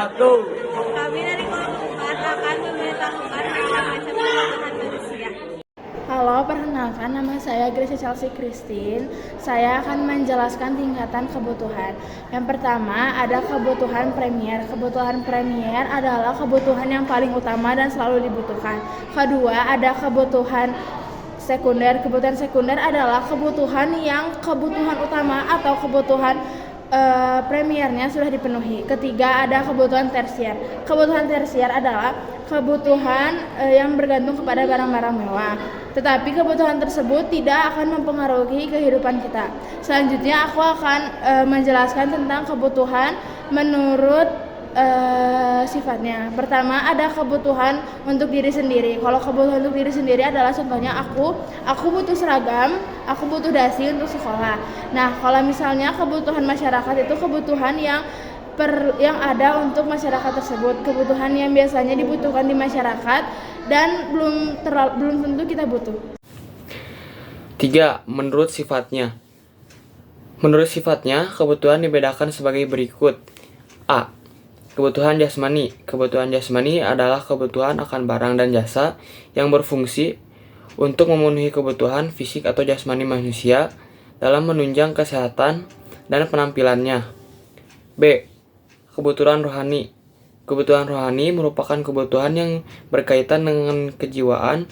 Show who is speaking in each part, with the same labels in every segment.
Speaker 1: wabarakatuh.
Speaker 2: Kami dari kelompok 4 akan memberitahukan macam-macam kebutuhan manusia.
Speaker 3: Halo, perkenalkan nama saya Grace Chelsea Christine. Saya akan menjelaskan tingkatan kebutuhan. Yang pertama ada kebutuhan primer. Kebutuhan primer adalah kebutuhan yang paling utama dan selalu dibutuhkan. Kedua ada kebutuhan sekunder. Kebutuhan sekunder adalah kebutuhan utama atau kebutuhan premiernya sudah dipenuhi. Ketiga ada kebutuhan tersier. Kebutuhan tersier adalah kebutuhan yang bergantung kepada barang-barang mewah. Tetapi kebutuhan tersebut tidak akan mempengaruhi kehidupan kita. Selanjutnya aku akan menjelaskan tentang kebutuhan menurut sifatnya. Pertama ada kebutuhan untuk diri sendiri. Kalau kebutuhan untuk diri sendiri adalah contohnya aku butuh seragam, aku butuh dasi untuk sekolah. Nah, kalau misalnya kebutuhan masyarakat itu kebutuhan yang ada untuk masyarakat tersebut, kebutuhan yang biasanya dibutuhkan di masyarakat dan belum tentu kita butuh.
Speaker 4: 3. Menurut sifatnya. Menurut sifatnya, kebutuhan dibedakan sebagai berikut. A. Kebutuhan jasmani. Kebutuhan jasmani adalah kebutuhan akan barang dan jasa yang berfungsi untuk memenuhi kebutuhan fisik atau jasmani manusia dalam menunjang kesehatan dan penampilannya. B. Kebutuhan rohani. Kebutuhan rohani merupakan kebutuhan yang berkaitan dengan kejiwaan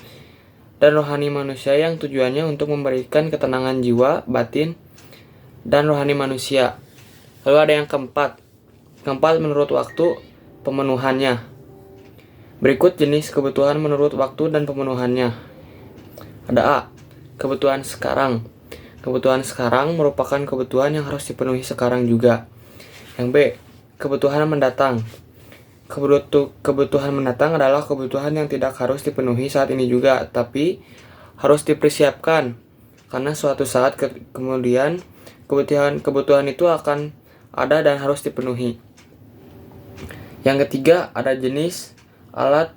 Speaker 4: dan rohani manusia yang tujuannya untuk memberikan ketenangan jiwa, batin, dan rohani manusia. Lalu ada yang keempat. Keempat, menurut waktu pemenuhannya. Berikut jenis kebutuhan menurut waktu dan pemenuhannya. Ada A. Kebutuhan sekarang. Kebutuhan sekarang merupakan kebutuhan yang harus dipenuhi sekarang juga. Yang B. Kebutuhan mendatang. Kebutuhan mendatang adalah kebutuhan yang tidak harus dipenuhi saat ini juga, tapi harus dipersiapkan karena suatu saat kemudian kebutuhan itu akan ada dan harus dipenuhi. Yang ketiga, ada jenis alat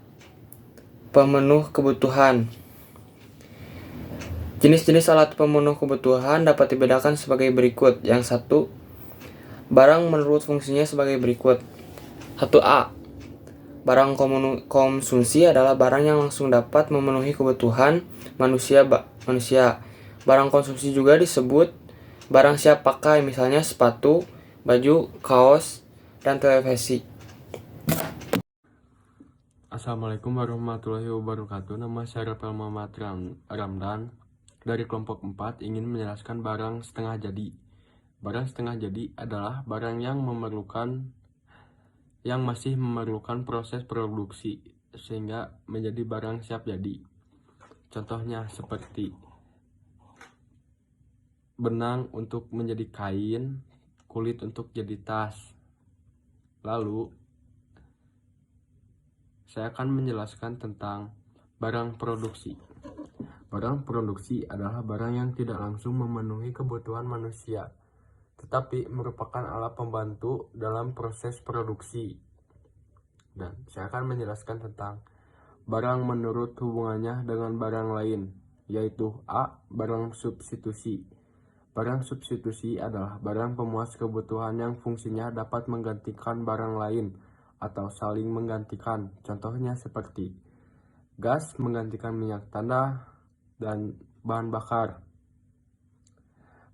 Speaker 4: pemenuh kebutuhan. Jenis-jenis alat pemenuh kebutuhan dapat dibedakan sebagai berikut. Yang satu, barang menurut fungsinya sebagai berikut. 1A. Barang konsumsi adalah barang yang langsung dapat memenuhi kebutuhan manusia. Barang konsumsi juga disebut barang siap pakai, misalnya sepatu, baju, kaos, dan televisi.
Speaker 5: Assalamualaikum warahmatullahi wabarakatuh. Nama saya Rafael Muhammad Ramdan dari kelompok 4 ingin menjelaskan barang setengah jadi. Barang setengah jadi adalah barang yang masih memerlukan proses produksi sehingga menjadi barang siap jadi. Contohnya seperti benang untuk menjadi kain, kulit untuk jadi tas. Lalu saya akan menjelaskan tentang barang produksi. Barang produksi adalah barang yang tidak langsung memenuhi kebutuhan manusia, tetapi merupakan alat pembantu dalam proses produksi. Dan saya akan menjelaskan tentang barang menurut hubungannya dengan barang lain, yaitu A. Barang substitusi. Barang substitusi adalah barang pemuas kebutuhan yang fungsinya dapat menggantikan barang lain atau saling menggantikan. Contohnya seperti gas menggantikan minyak tanah dan bahan bakar.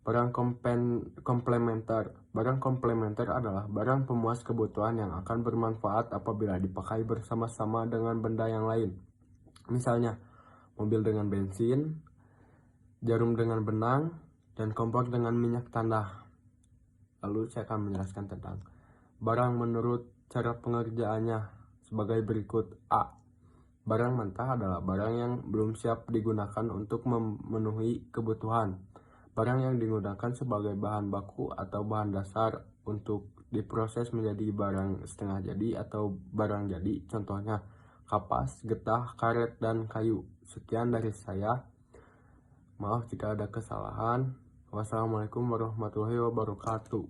Speaker 5: Barang komplementer. Barang komplementer adalah barang pemuas kebutuhan yang akan bermanfaat apabila dipakai bersama-sama dengan benda yang lain. Misalnya, mobil dengan bensin, jarum dengan benang, dan kompor dengan minyak tanah. Lalu saya akan menjelaskan tentang barang menurut cara pengerjaannya sebagai berikut. A. Barang mentah adalah barang yang belum siap digunakan untuk memenuhi kebutuhan. Barang yang digunakan sebagai bahan baku atau bahan dasar untuk diproses menjadi barang setengah jadi atau barang jadi. Contohnya kapas, getah, karet, dan kayu. Sekian dari saya. Maaf jika ada kesalahan. Wassalamualaikum warahmatullahi wabarakatuh.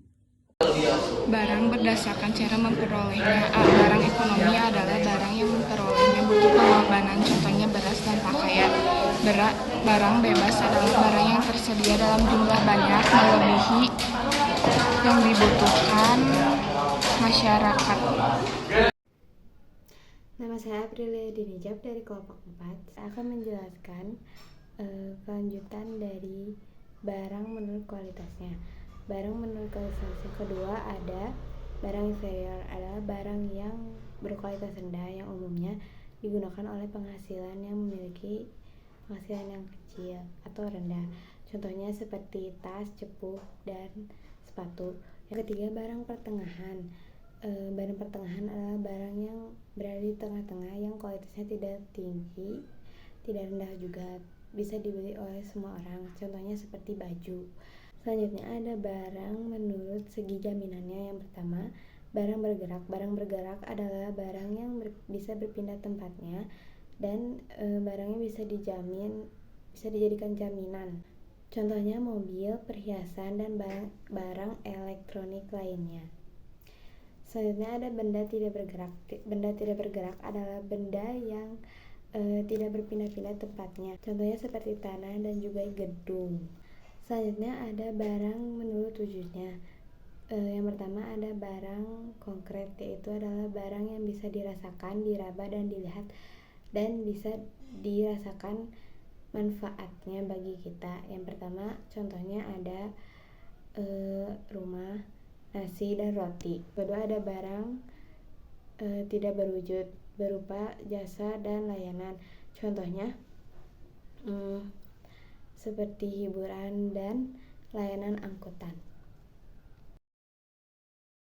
Speaker 6: Barang berdasarkan cara memperolehnya. A. Barang ekonomi adalah barang yang memperolehnya butuh pengorbanan, contohnya beras dan pakaian. Barang bebas adalah barang yang tersedia dalam jumlah banyak melebihi yang dibutuhkan masyarakat.
Speaker 1: Nama saya Aprilia Dinijab dari kelompok 4. Saya akan menjelaskan kelanjutan dari barang menurut kualitasnya. Barang menurut kualitas yang kedua ada barang inferior, adalah barang yang berkualitas rendah yang umumnya digunakan oleh penghasilan yang memiliki penghasilan yang kecil atau rendah. Contohnya seperti tas, cepuh, dan sepatu. Yang ketiga barang pertengahan. Barang pertengahan adalah barang yang berada di tengah-tengah yang kualitasnya tidak tinggi, tidak rendah juga, bisa dibeli oleh semua orang. Contohnya seperti baju. Selanjutnya ada barang menurut segi jaminannya. Yang pertama, barang bergerak. Barang bergerak adalah barang yang bisa berpindah tempatnya dan barangnya bisa dijamin, bisa dijadikan jaminan. Contohnya mobil, perhiasan, dan barang elektronik lainnya. Selanjutnya ada benda tidak bergerak. Benda tidak bergerak adalah benda yang tidak berpindah-pindah tempatnya. Contohnya seperti tanah dan juga gedung. Selanjutnya ada barang menurut wujudnya. Yang pertama ada barang konkret, yaitu adalah barang yang bisa dirasakan, diraba, dan dilihat, dan bisa dirasakan manfaatnya bagi kita. Yang pertama contohnya ada rumah, nasi, dan roti. Kedua ada barang tidak berwujud berupa jasa dan layanan. Contohnya seperti hiburan dan layanan angkutan.